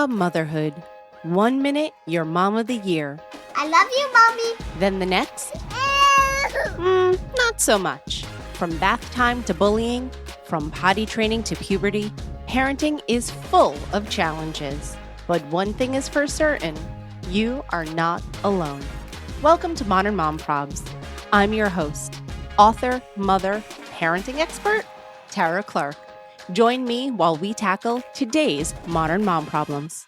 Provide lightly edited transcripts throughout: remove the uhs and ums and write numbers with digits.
Motherhood. 1 minute, you're mom of the year. I love you, Mommy. Then the next, not so much. From bath time to bullying, from potty training to puberty, parenting is full of challenges. But one thing is for certain, you are not alone. Welcome to Modern Mom Probs. I'm your host, author, mother, parenting expert, Tara Clark. Join me while we tackle today's modern mom problems.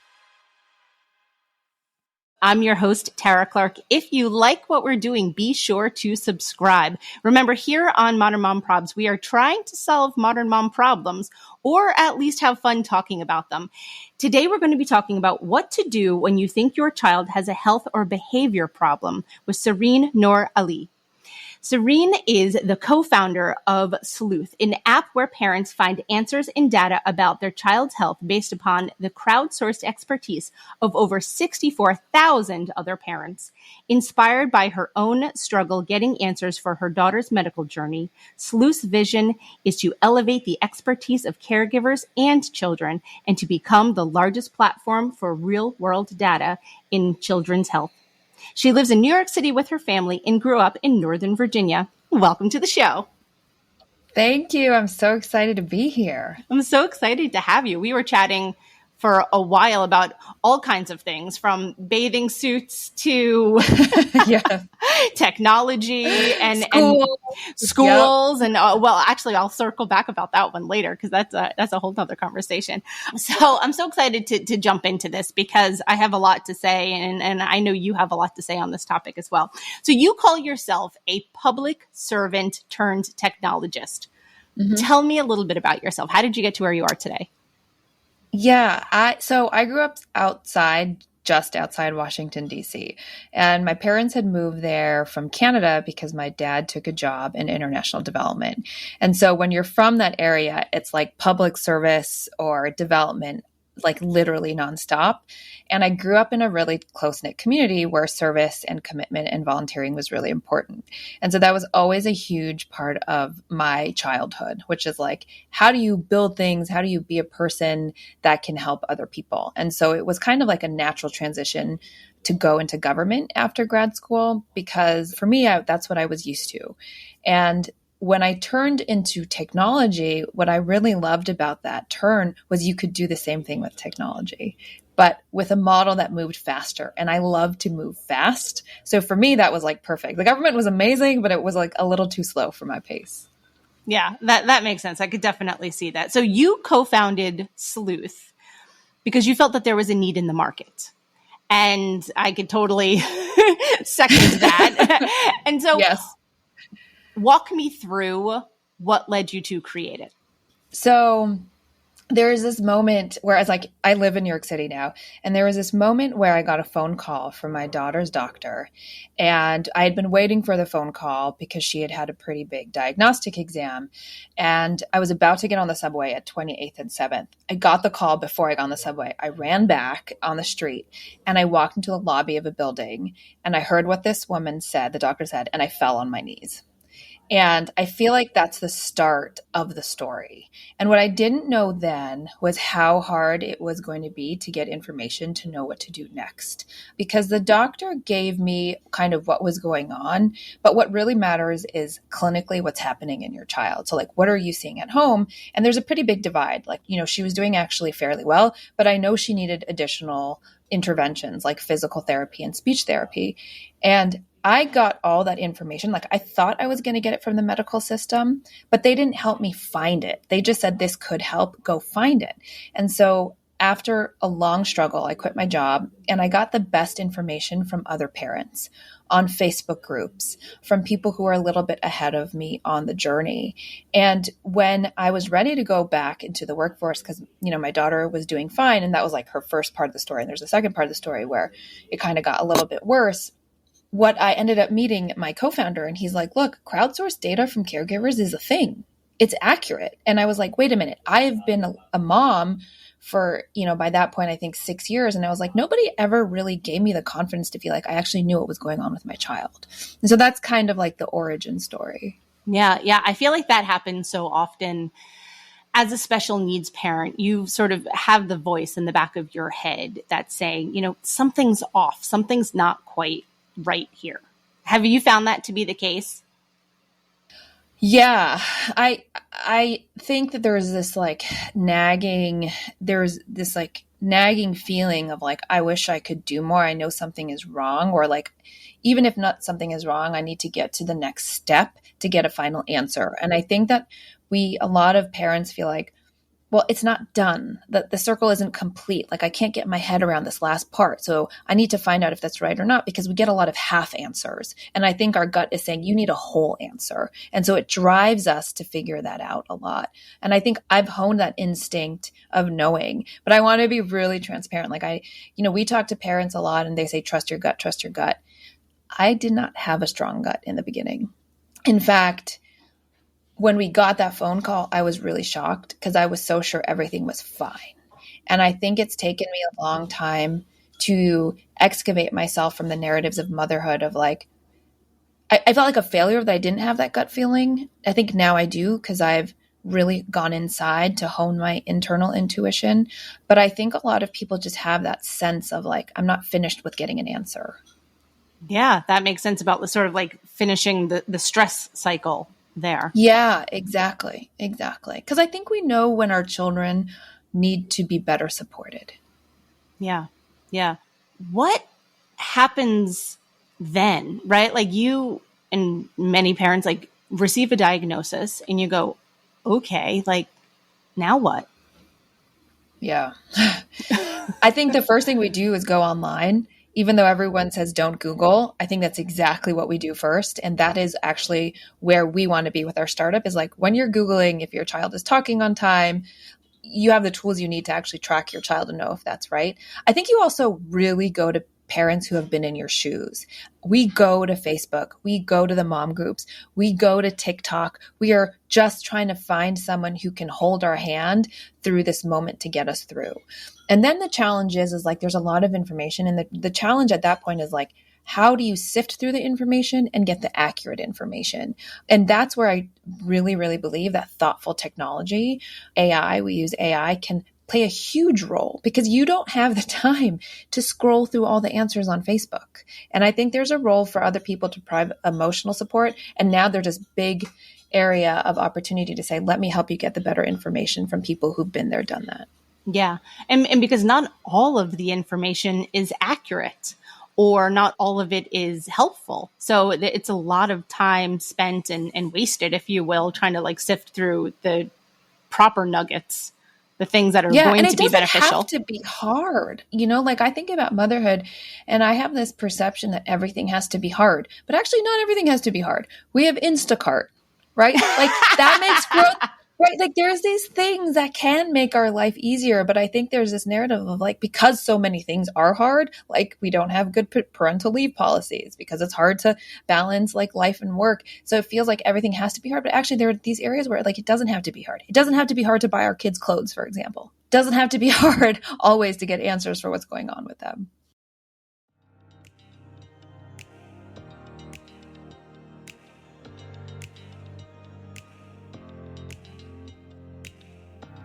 I'm your host, Tara Clark. If you like what we're doing, be sure to subscribe. Remember, here on Modern Mom Probs, we are trying to solve modern mom problems, or at least have fun talking about them. Today, we're going to be talking about what to do when you think your child has a health or behavior problem with Sehreen Noor Ali. Sehreen is the co-founder of Sleuth, an app where parents find answers and data about their child's health based upon the crowdsourced expertise of over 64,000 other parents. Inspired by her own struggle getting answers for her daughter's medical journey, Sleuth's vision is to elevate the expertise of caregivers and children and to become the largest platform for real-world data in children's health. She lives in New York City with her family and grew up in Northern Virginia. Welcome to the show. Thank you. I'm so excited to be here. I'm so excited to have you. We were chatting for a while about all kinds of things, from bathing suits to technology and schools. Yep. And well, actually, I'll circle back about that one later because that's a whole other conversation. So I'm so excited to jump into this because I have a lot to say, and I know you have a lot to say on this topic as well. So you call yourself a public servant turned technologist. Mm-hmm. Tell me a little bit about yourself. How did you get to where you are today? Yeah, I grew up just outside Washington, D.C. And my parents had moved there from Canada because my dad took a job in international development. And so when you're from that area, it's like public service or development, like literally nonstop. And I grew up in a really close-knit community where service and commitment and volunteering was really important. And so that was always a huge part of my childhood, which is like, how do you build things? How do you be a person that can help other people? And so it was kind of like a natural transition to go into government after grad school, because for me, that's what I was used to. And when I turned into technology, what I really loved about that turn was you could do the same thing with technology, but with a model that moved faster. And I love to move fast. So for me, that was like perfect. The government was amazing, but it was like a little too slow for my pace. Yeah, that makes sense. I could definitely see that. So you co-founded Sleuth because you felt that there was a need in the market. And I could totally second that. And so yes. Walk me through what led you to create it. So there is this moment where I live in New York City now, and there was this moment where I got a phone call from my daughter's doctor, and I had been waiting for the phone call because she had had a pretty big diagnostic exam, and I was about to get on the subway at 28th and 7th. I got the call before I got on the subway. I ran back on the street, and I walked into the lobby of a building, and I heard what this woman said, the doctor said, and I fell on my knees. And I feel like that's the start of the story. And what I didn't know then was how hard it was going to be to get information to know what to do next. Because the doctor gave me kind of what was going on, but what really matters is clinically what's happening in your child. So like, what are you seeing at home? And there's a pretty big divide. Like, she was doing actually fairly well, but I know she needed additional interventions like physical therapy and speech therapy. And I got all that information. Like I thought I was going to get it from the medical system, but they didn't help me find it. They just said, this could help, go find it. And so after a long struggle, I quit my job and I got the best information from other parents on Facebook groups, from people who are a little bit ahead of me on the journey. And when I was ready to go back into the workforce, because, my daughter was doing fine, and that was like her first part of the story. And there's a second part of the story where it kind of got a little bit worse. What I ended up meeting my co-founder, and he's like, look, crowdsourced data from caregivers is a thing. It's accurate. And I was like, wait a minute, I've been a mom for, by that point, I think 6 years. And I was like, nobody ever really gave me the confidence to feel like I actually knew what was going on with my child. And so that's kind of like the origin story. Yeah. I feel like that happens so often. as a special needs parent, you sort of have the voice in the back of your head that's saying, something's off, something's not quite right here. Have you found that to be the case? Yeah, I think that there's this nagging feeling of like, I wish I could do more. I know something is wrong, or like, even if not something is wrong, I need to get to the next step to get a final answer. And I think that a lot of parents feel like, well, it's not done, that the circle isn't complete. Like, I can't get my head around this last part. So I need to find out if that's right or not, because we get a lot of half answers. And I think our gut is saying you need a whole answer. And so it drives us to figure that out a lot. And I think I've honed that instinct of knowing, but I want to be really transparent. Like we talk to parents a lot and they say, trust your gut, trust your gut. I did not have a strong gut in the beginning. In fact, when we got that phone call, I was really shocked because I was so sure everything was fine. And I think it's taken me a long time to excavate myself from the narratives of motherhood of like, I felt like a failure that I didn't have that gut feeling. I think now I do, because I've really gone inside to hone my internal intuition. But I think a lot of people just have that sense of like, I'm not finished with getting an answer. Yeah, that makes sense about the sort of like finishing the stress cycle there. Yeah, exactly. Because I think we know when our children need to be better supported. Yeah. What happens then, right? Like, you and many parents like receive a diagnosis and you go, okay, like, now what? Yeah. I think the first thing we do is go online. Even though everyone says don't Google, I think that's exactly what we do first. And that is actually where we want to be with our startup, is like, when you're Googling if your child is talking on time, you have the tools you need to actually track your child and know if that's right. I think you also really go to parents who have been in your shoes. We go to Facebook, we go to the mom groups, we go to TikTok. We are just trying to find someone who can hold our hand through this moment to get us through. And then the challenge is like, there's a lot of information. And the challenge at that point is like, how do you sift through the information and get the accurate information? And that's where I really, really believe that thoughtful technology, we use AI, can play a huge role, because you don't have the time to scroll through all the answers on Facebook. And I think there's a role for other people to provide emotional support. And now there's this big area of opportunity to say, let me help you get the better information from people who've been there, done that. Yeah. And because not all of the information is accurate, or not all of it is helpful. So it's a lot of time spent and wasted, if you will, trying to like sift through the proper nuggets, the things that are going to be beneficial. And it doesn't have to be hard. Like, I think about motherhood and I have this perception that everything has to be hard, but actually not everything has to be hard. We have Instacart, right? Like, that makes growth, right? Like, there's these things that can make our life easier, but I think there's this narrative of like, because so many things are hard, like we don't have good parental leave policies because it's hard to balance like life and work. So it feels like everything has to be hard, but actually there are these areas where like, it doesn't have to be hard. It doesn't have to be hard to buy our kids clothes, for example. It doesn't have to be hard always to get answers for what's going on with them.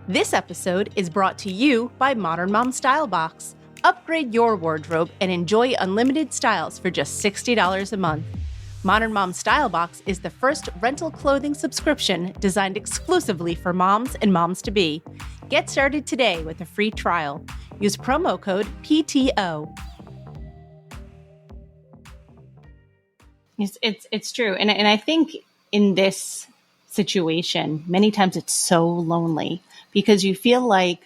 This episode is brought to you by Modern Mom Style Box. Upgrade your wardrobe and enjoy unlimited styles for just $60 a month. Modern Mom Style Box is the first rental clothing subscription designed exclusively for moms and moms-to-be. Get started today with a free trial. Use promo code PTO. It's true. And I think in this situation, many times it's so lonely, because you feel like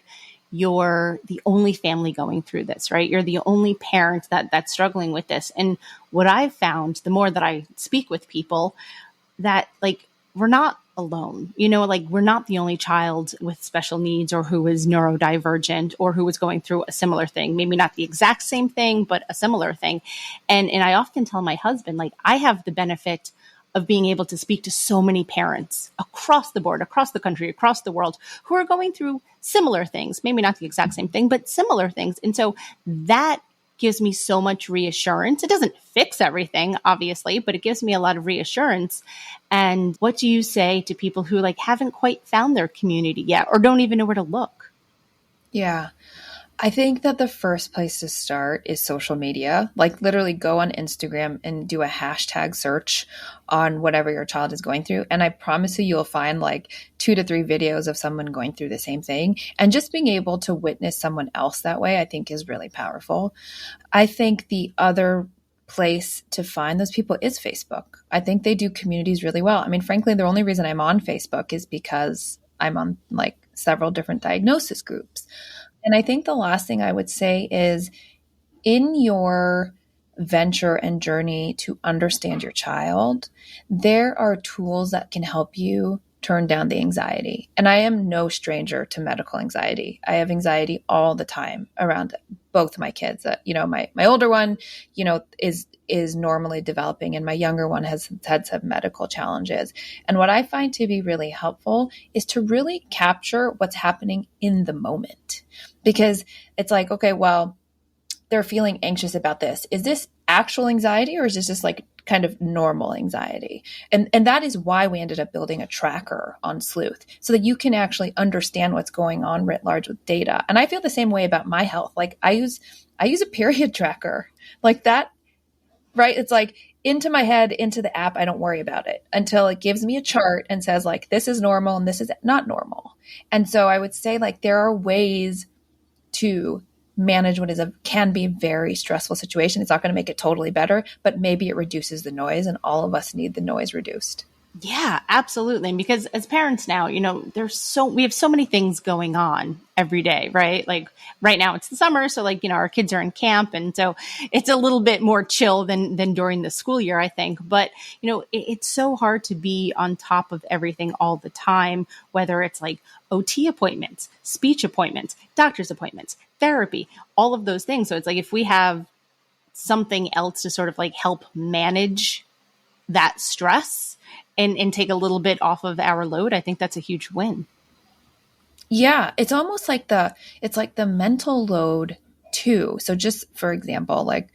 you're the only family going through this, right? You're the only parent that's struggling with this. And what I've found, the more that I speak with people, that like, we're not alone, like we're not the only child with special needs or who is neurodivergent or who is going through a similar thing, maybe not the exact same thing, but a similar thing. And I often tell my husband, like, I have the benefit of being able to speak to so many parents across the board, across the country, across the world, who are going through similar things, maybe not the exact same thing, but similar things. And so that gives me so much reassurance. It doesn't fix everything, obviously, but it gives me a lot of reassurance. And what do you say to people who like haven't quite found their community yet or don't even know where to look? Yeah. I think that the first place to start is social media. Like literally go on Instagram and do a hashtag search on whatever your child is going through. And I promise you'll find like 2 to 3 videos of someone going through the same thing. And just being able to witness someone else that way, I think is really powerful. I think the other place to find those people is Facebook. I think they do communities really well. I mean, frankly, the only reason I'm on Facebook is because I'm on like several different diagnosis groups. And I think the last thing I would say is in your venture and journey to understand your child, there are tools that can help you turn down the anxiety. And I am no stranger to medical anxiety. I have anxiety all the time around both my kids. My older one, is normally developing, and my younger one has had some medical challenges. And what I find to be really helpful is to really capture what's happening in the moment, because it's like, okay, well, they're feeling anxious about this. Is this actual anxiety, or is this just like kind of normal anxiety? And that is why we ended up building a tracker on Sleuth, so that you can actually understand what's going on writ large with data. And I feel the same way about my health. Like I use a period tracker like that, right? It's like into my head, into the app. I don't worry about it until it gives me a chart and says like, this is normal and this is not normal. And so I would say like there are ways to manage what can be a very stressful situation. It's not going to make it totally better, but maybe it reduces the noise, and all of us need the noise reduced. Yeah, absolutely. And because as parents now, we have so many things going on every day, right? Like right now it's the summer. So like, our kids are in camp. And so it's a little bit more chill than during the school year, I think. But, it's so hard to be on top of everything all the time, whether it's like OT appointments, speech appointments, doctor's appointments, therapy, all of those things. So it's like, if we have something else to sort of like help manage that stress and take a little bit off of our load, I think that's a huge win. Yeah, it's almost like the mental load too. So just for example, like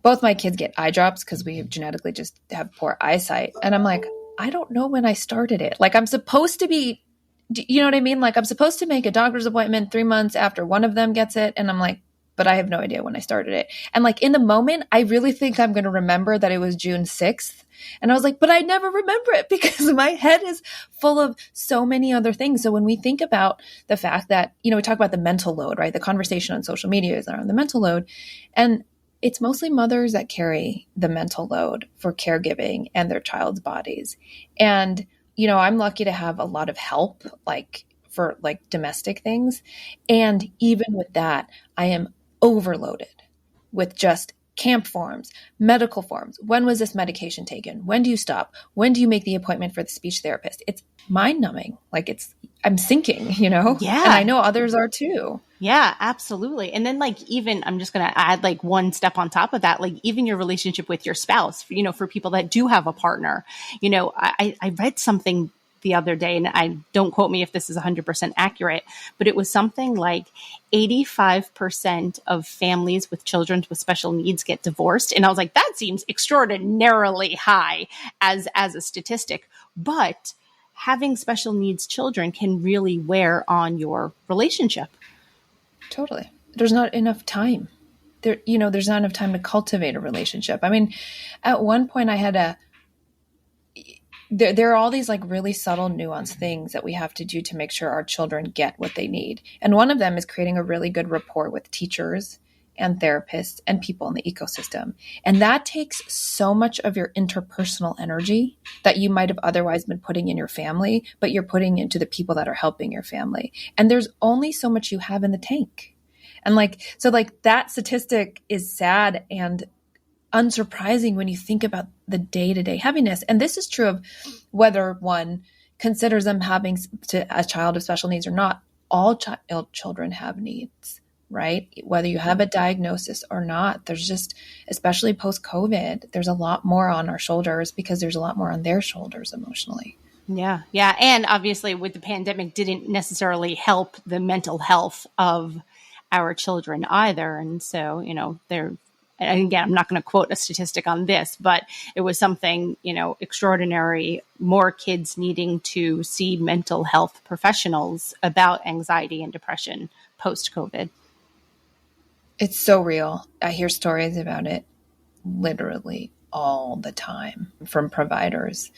both my kids get eye drops because we genetically just have poor eyesight. And I'm like, I don't know when I started it. Like I'm supposed to be, you know what I mean? Like I'm supposed to make a doctor's appointment 3 months after one of them gets it. And I'm like, but I have no idea when I started it. And like in the moment, I really think I'm going to remember that it was June 6th. And I was like, but I never remember it because my head is full of so many other things. So when we think about the fact that, we talk about the mental load, right? The conversation on social media is around the mental load. And it's mostly mothers that carry the mental load for caregiving and their child's bodies. And, I'm lucky to have a lot of help, like for like domestic things. And even with that, I am overloaded with just camp forms, medical forms. When was this medication taken? When do you stop? When do you make the appointment for the speech therapist? It's mind numbing. Like I'm sinking, Yeah. And I know others are too. Yeah, absolutely. And then like, even I'm just going to add like one step on top of that, like even your relationship with your spouse, for people that do have a partner, I read something the other day, and I don't quote me if this is 100% accurate, but it was something like 85% of families with children with special needs get divorced. And I was like, that seems extraordinarily high as a statistic, but having special needs children can really wear on your relationship. Totally. There's not enough time. There's not enough time to cultivate a relationship. I mean, at one point I had there are all these like really subtle nuanced things that we have to do to make sure our children get what they need. And one of them is creating a really good rapport with teachers and therapists and people in the ecosystem. And that takes so much of your interpersonal energy that you might have otherwise been putting in your family, but you're putting into the people that are helping your family. And there's only so much you have in the tank. And so that statistic is sad and unsurprising when you think about the day-to-day heaviness. And this is true of whether one considers them having a child of special needs or not. All children have needs, right? Whether you have a diagnosis or not, there's just, especially post-COVID, there's a lot more on our shoulders because there's a lot more on their shoulders emotionally. Yeah. Yeah. And obviously with the pandemic didn't necessarily help the mental health of our children either. And so, and again, I'm not going to quote a statistic on this, but it was something, extraordinary, more kids needing to see mental health professionals about anxiety and depression post-COVID. It's so real. I hear stories about it literally all the time from providers.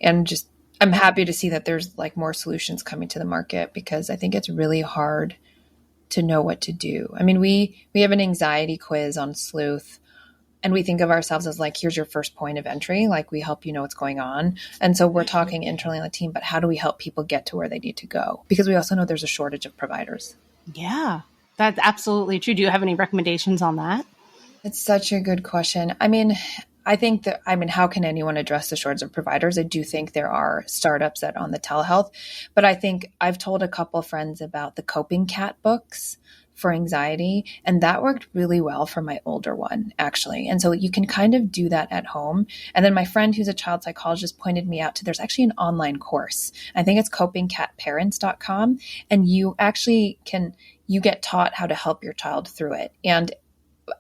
And just, I'm happy to see that there's like more solutions coming to the market, because I think it's really hard to know what to do. I mean, we have an anxiety quiz on Sleuth, and we think of ourselves as like, here's your first point of entry. Like, we help you know what's going on. And so we're talking internally on the team, but how do we help people get to where they need to go? Because we also know there's a shortage of providers. Yeah, that's absolutely true. Do you have any recommendations on that? It's such a good question. I mean, how can anyone address the shortage of providers? I do think there are startups that on the telehealth, but I think I've told a couple of friends about the Coping Cat books for anxiety, and that worked really well for my older one, actually. And so you can kind of do that at home. And then my friend who's a child psychologist pointed me out to, there's actually an online course. I think it's copingcatparents.com, and you actually you get taught how to help your child through it. And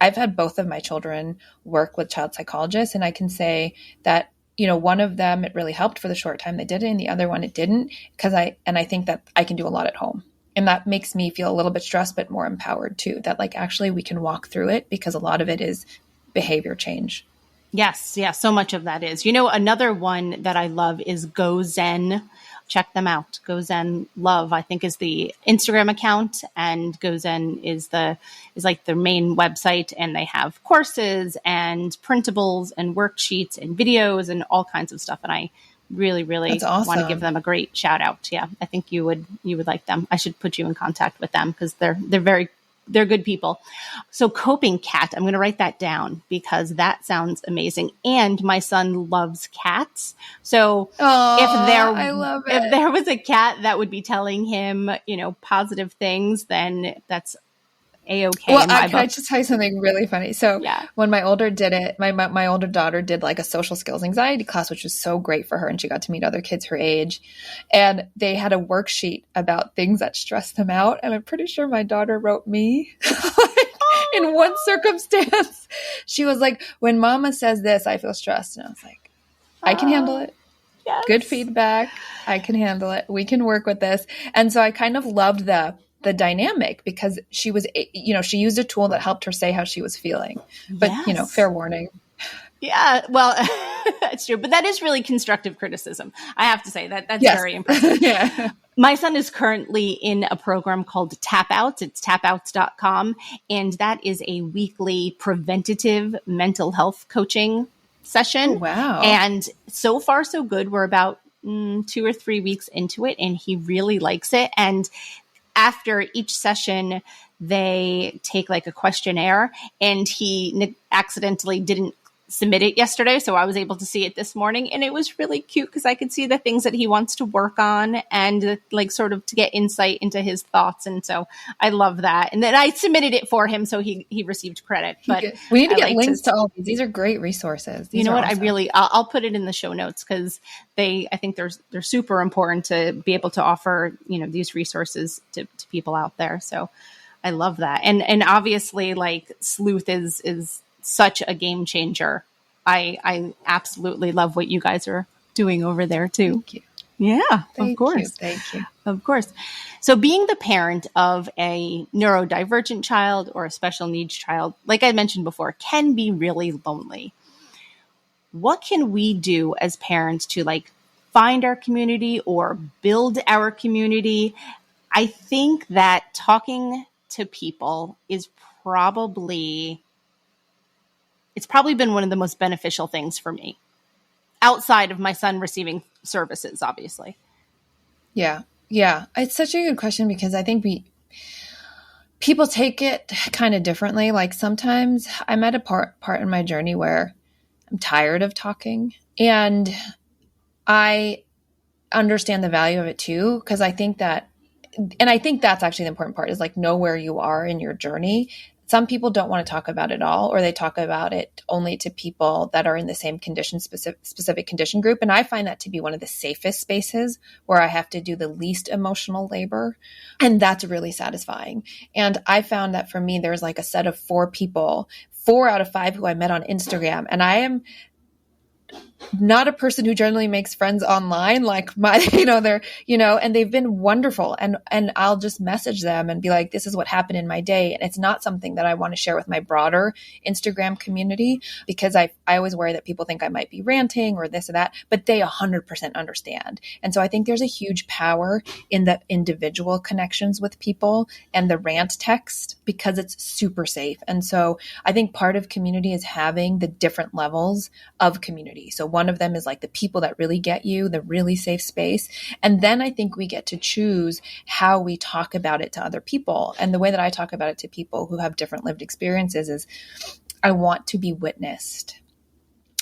I've had both of my children work with child psychologists, and I can say that, one of them, it really helped for the short time they did it, and the other one, it didn't, because I think that I can do a lot at home. And that makes me feel a little bit stressed, but more empowered too, that like, actually we can walk through it, because a lot of it is behavior change. Yes. Yeah. So much of that is, another one that I love is Go Zen. Check them out. Go Zen Love, I think, is the Instagram account, and Go Zen is like their main website, and they have courses and printables and worksheets and videos and all kinds of stuff. And I really, really want to give them a great shout out. Yeah, I think you would like them. I should put you in contact with them, because they're good people. So Coping Cat, I'm going to write that down, because that sounds amazing. And my son loves cats. So if there was a cat that would be telling him, positive things, then that's A-okay. Well, can I just tell you something really funny? So when my older did it, my older daughter did like a social skills anxiety class, which was so great for her. And she got to meet other kids her age. And they had a worksheet about things that stressed them out. And I'm pretty sure my daughter wrote me in one circumstance. She was like, when mama says this, I feel stressed. And I was like, I can handle it. Yes. Good feedback. I can handle it. We can work with this. And so I kind of loved the dynamic, because she was, she used a tool that helped her say how she was feeling, but fair warning. Yeah, well, that's true. But that is really constructive criticism. I have to say that's very impressive. Yeah. My son is currently in a program called Tap Outs. It's tapouts.com. And that is a weekly preventative mental health coaching session. Oh, wow. And so far, so good. We're about 2 or 3 weeks into it, and he really likes it. And after each session, they take like a questionnaire, and he accidentally didn't submit it yesterday. So I was able to see it this morning, and it was really cute, because I could see the things that he wants to work on, and like sort of to get insight into his thoughts. And so I love that. And then I submitted it for him, so he received credit. But we need to get links to all these. These are great resources. You know what? Awesome. I'll put it in the show notes, because I think they're super important to be able to offer, these resources to people out there. So I love that. And obviously, like, Sleuth is such a game changer. I absolutely love what you guys are doing over there too. Thank you. Yeah, of course. Thank you. Of course. So being the parent of a neurodivergent child or a special needs child, like I mentioned before, can be really lonely. What can we do as parents to like find our community or build our community? I think that talking to people is it's probably been one of the most beneficial things for me, outside of my son receiving services, obviously. Yeah. Yeah. It's such a good question, because I think people take it kind of differently. Like, sometimes I'm at a part in my journey where I'm tired of talking, and I understand the value of it too. Cause I think that's actually the important part, is like, know where you are in your journey. Some people don't want to talk about it all, or they talk about it only to people that are in the same condition, specific condition group. And I find that to be one of the safest spaces where I have to do the least emotional labor. And that's really satisfying. And I found that for me, there's like a set of 4 people, 4 out of 5 who I met on Instagram. And I am not a person who generally makes friends online, like and they've been wonderful. And I'll just message them and be like, this is what happened in my day. And it's not something that I want to share with my broader Instagram community, because I always worry that people think I might be ranting or this or that, but they 100% understand. And so I think there's a huge power in the individual connections with people and the rant text, because it's super safe. And so I think part of community is having the different levels of community. So one of them is like the people that really get you, the really safe space. And then I think we get to choose how we talk about it to other people. And the way that I talk about it to people who have different lived experiences is, I want to be witnessed.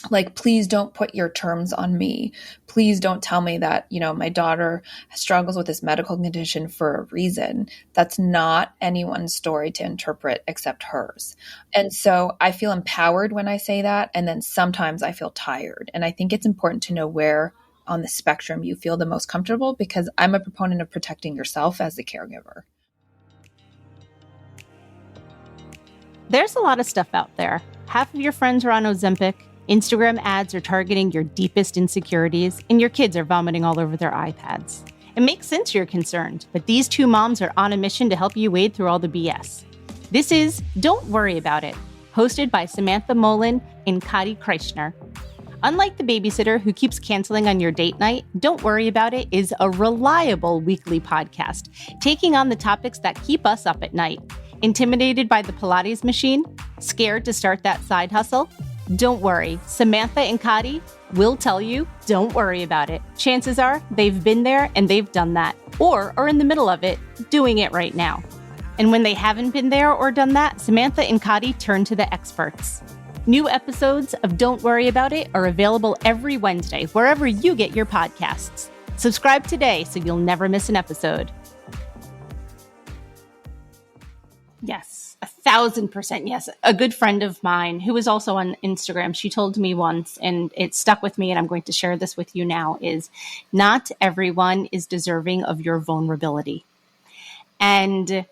Like, please don't put your terms on me. Please don't tell me that, my daughter struggles with this medical condition for a reason. That's not anyone's story to interpret except hers. And so I feel empowered when I say that. And then sometimes I feel tired. And I think it's important to know where on the spectrum you feel the most comfortable, because I'm a proponent of protecting yourself as the caregiver. There's a lot of stuff out there. Half of your friends are on Ozempic. Instagram ads are targeting your deepest insecurities, and your kids are vomiting all over their iPads. It makes sense you're concerned, but these 2 moms are on a mission to help you wade through all the BS. This is Don't Worry About It, hosted by Samantha Molin and Kati Kreischner. Unlike the babysitter who keeps canceling on your date night, Don't Worry About It is a reliable weekly podcast, taking on the topics that keep us up at night. Intimidated by the Pilates machine? Scared to start that side hustle? Don't worry, Samantha and Kati will tell you, don't worry about it. Chances are they've been there and they've done that, or are in the middle of it, doing it right now. And when they haven't been there or done that, Samantha and Kati turn to the experts. New episodes of Don't Worry About It are available every Wednesday, wherever you get your podcasts. Subscribe today so you'll never miss an episode. Yes, 1,000% yes. A good friend of mine who is also on Instagram, she told me once, and it stuck with me, and I'm going to share this with you now, is not everyone is deserving of your vulnerability. And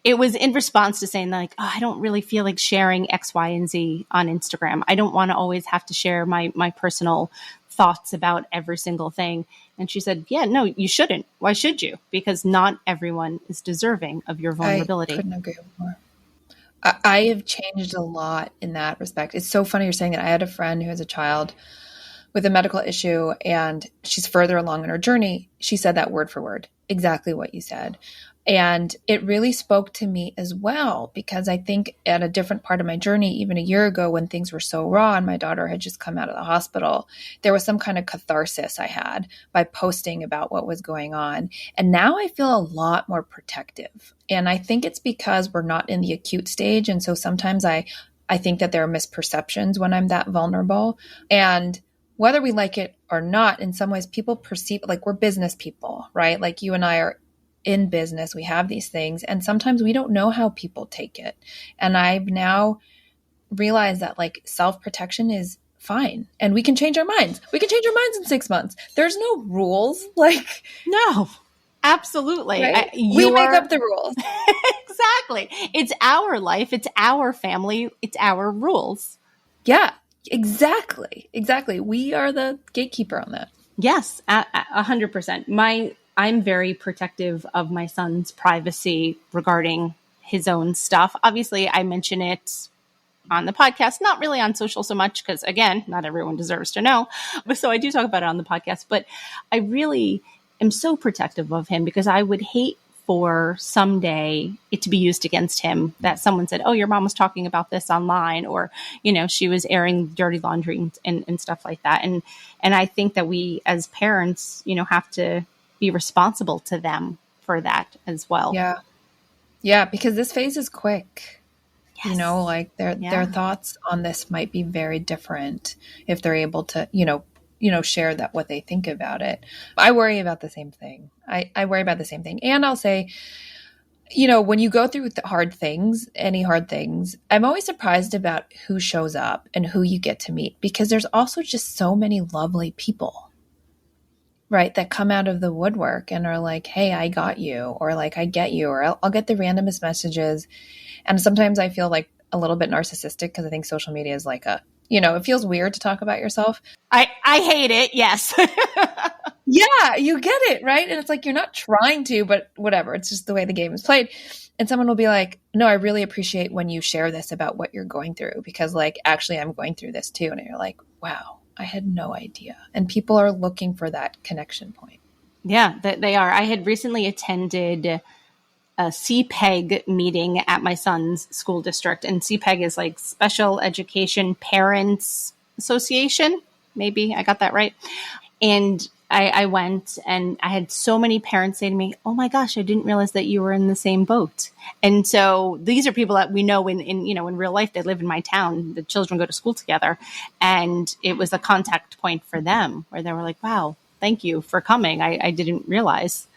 it was in response to saying like, I don't really feel like sharing X, Y, and Z on Instagram. I don't want to always have to share my personal thoughts about every single thing. And she said, yeah, no, you shouldn't. Why should you? Because not everyone is deserving of your vulnerability. I couldn't agree more. I have changed a lot in that respect. It's so funny you're saying that. I had a friend who has a child with a medical issue, and she's further along in her journey. She said that word for word, exactly what you said. And it really spoke to me as well, because I think at a different part of my journey, even a year ago when things were so raw and my daughter had just come out of the hospital, there was some kind of catharsis I had by posting about what was going on. And now I feel a lot more protective. And I think it's because we're not in the acute stage. And so sometimes I think that there are misperceptions when I'm that vulnerable. And whether we like it or not, in some ways people perceive, like, we're business people, right? Like, you and I are in business, we have these things, and sometimes we don't know how people take it. And I've now realized that, like, self-protection is fine, and we can change our minds. We can change our minds in 6 months. There's no rules. Like, no, absolutely. Right? We make up the rules. Exactly. It's our life. It's our family. It's our rules. Yeah, exactly. Exactly. We are the gatekeeper on that. Yes, 100%. I'm very protective of my son's privacy regarding his own stuff. Obviously, I mention it on the podcast, not really on social so much, because again, not everyone deserves to know. So I do talk about it on the podcast, but I really am so protective of him, because I would hate for someday it to be used against him, that someone said, oh, your mom was talking about this online, or, she was airing dirty laundry and stuff like that. And I think that we as parents, have to be responsible to them for that as well. Yeah. Yeah. Because this phase is quick. Yes. Like their thoughts on this might be very different if they're able to, share that what they think about it. I worry about the same thing. I worry about the same thing. And I'll say, when you go through the hard things, any hard things, I'm always surprised about who shows up and who you get to meet, because there's also just so many lovely people, right, that come out of the woodwork and are like, hey, I got you, or like, I get you, or I'll get the randomest messages. And sometimes I feel like a little bit narcissistic because I think social media is like it feels weird to talk about yourself. I hate it. Yes. Yeah, you get it, right? And it's like, you're not trying to, but whatever. It's just the way the game is played. And someone will be like, no, I really appreciate when you share this about what you're going through, because like, actually, I'm going through this too. And you're like, wow, I had no idea. And people are looking for that connection point. Yeah, they are. I had recently attended a CPEG meeting at my son's school district. And CPEG is like Special Education Parents Association. Maybe I got that right. And I went, and I had so many parents say to me, oh my gosh, I didn't realize that you were in the same boat. And so these are people that we know in real life. They live in my town. The children go to school together. And it was a contact point for them where they were like, wow, thank you for coming. I didn't realize.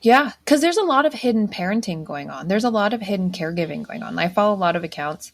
Yeah, because there's a lot of hidden parenting going on. There's a lot of hidden caregiving going on. I follow a lot of accounts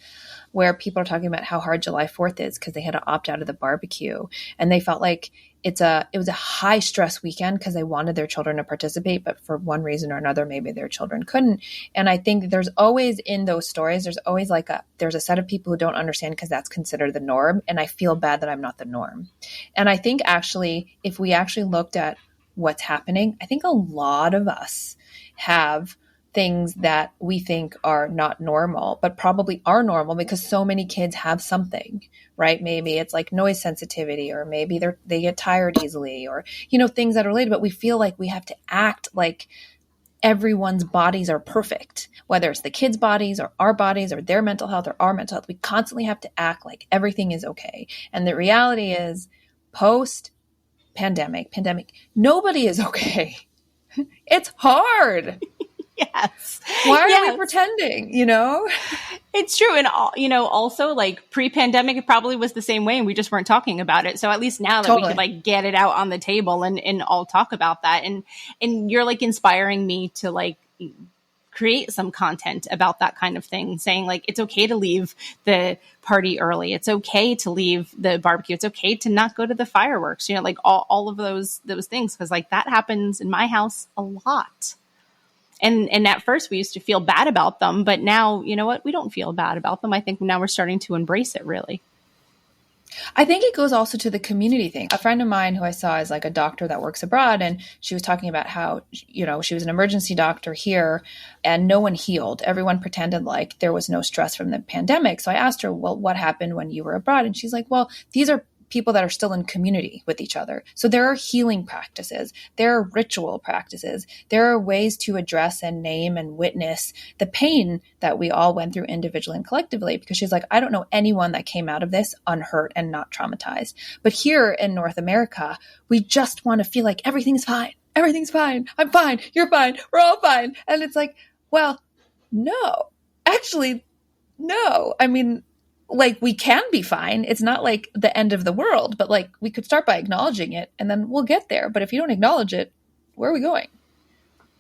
where people are talking about how hard July 4th is because they had to opt out of the barbecue. And they felt like it was a high stress weekend because they wanted their children to participate, but for one reason or another, maybe their children couldn't. And I think there's always in those stories, there's always there's a set of people who don't understand because that's considered the norm. And I feel bad that I'm not the norm. And I think actually, if we actually looked at what's happening, I think a lot of us have things that we think are not normal, but probably are normal because so many kids have something, right? Maybe it's like noise sensitivity, or maybe they get tired easily, or, things that are related, but we feel like we have to act like everyone's bodies are perfect, whether it's the kids' bodies or our bodies or their mental health or our mental health. We constantly have to act like everything is okay. And the reality is, pandemic, nobody is okay. It's hard. Yes. Why are we pretending, It's true. And, also like pre-pandemic, it probably was the same way and we just weren't talking about it. So at least now that we could like get it out on the table and all talk about that. And you're like inspiring me to like create some content about that kind of thing, saying like, it's okay to leave the party early. It's okay to leave the barbecue. It's okay to not go to the fireworks, like all of those things. Cause like that happens in my house a lot. And at first we used to feel bad about them, but now, you know what? We don't feel bad about them. I think now we're starting to embrace it, really. I think it goes also to the community thing. A friend of mine who I saw is like a doctor that works abroad, and she was talking about how, she was an emergency doctor here and no one healed. Everyone pretended like there was no stress from the pandemic. So I asked her, well, what happened when you were abroad? And she's like, well, these are people that are still in community with each other. So there are healing practices, there are ritual practices, there are ways to address and name and witness the pain that we all went through individually and collectively. Because she's like, I don't know anyone that came out of this unhurt and not traumatized. But here in North America, we just want to feel like everything's fine. Everything's fine. I'm fine. You're fine. We're all fine. And it's like, well, no, actually, no. I mean, like, we can be fine. It's not like the end of the world, but like we could start by acknowledging it and then we'll get there. But if you don't acknowledge it, where are we going?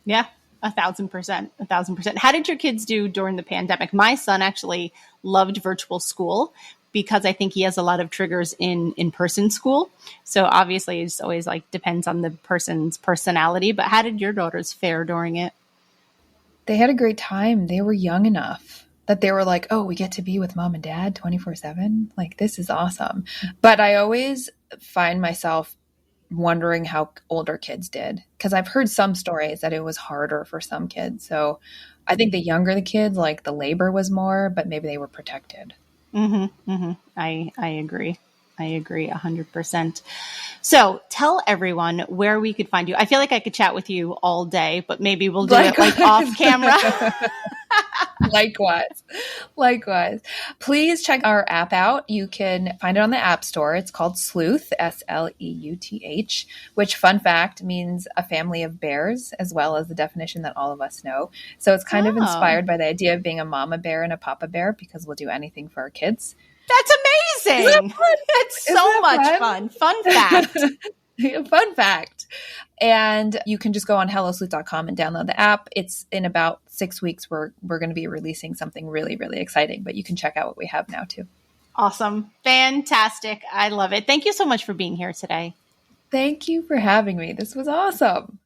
Yeah, 1,000%, 1,000%. How did your kids do during the pandemic? My son actually loved virtual school because I think he has a lot of triggers in in-person school. So obviously it's always like depends on the person's personality, but how did your daughters fare during it? They had a great time. They were young enough that they were like, oh, we get to be with mom and dad 24/7. Like, this is awesome. But I always find myself wondering how older kids did, because I've heard some stories that it was harder for some kids. So I think the younger the kids, like the labor was more, but maybe they were protected. Mm-hmm, mm-hmm. I agree. I agree 100%. So tell everyone where we could find you. I feel like I could chat with you all day, but maybe we'll do it like off camera. Likewise. Please check our app out. You can find it on the App Store. It's called Sleuth, Sleuth, which, fun fact, means a family of bears, as well as the definition that all of us know. So it's kind of inspired by the idea of being a mama bear and a papa bear, because we'll do anything for our kids. That's amazing. It's so much fun. Fun fact. Fun fact. And you can just go on hellosleuth.com and download the app. It's in about 6 weeks. We're going to be releasing something really, really exciting, but you can check out what we have now too. Awesome. Fantastic. I love it. Thank you so much for being here today. Thank you for having me. This was awesome.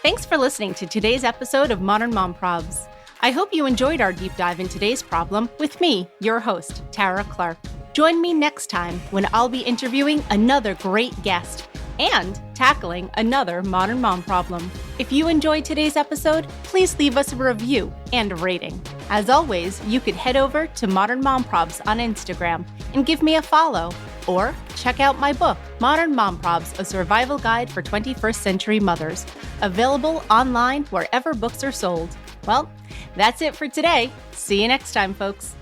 Thanks for listening to today's episode of Modern Mom Probs. I hope you enjoyed our deep dive in today's problem with me, your host, Tara Clark. Join me next time when I'll be interviewing another great guest and tackling another modern mom problem. If you enjoyed today's episode, please leave us a review and a rating. As always, you could head over to Modern Mom Probs on Instagram and give me a follow, or check out my book, Modern Mom Probs, A Survival Guide for 21st Century Mothers, available online wherever books are sold. Well, that's it for today. See you next time, folks.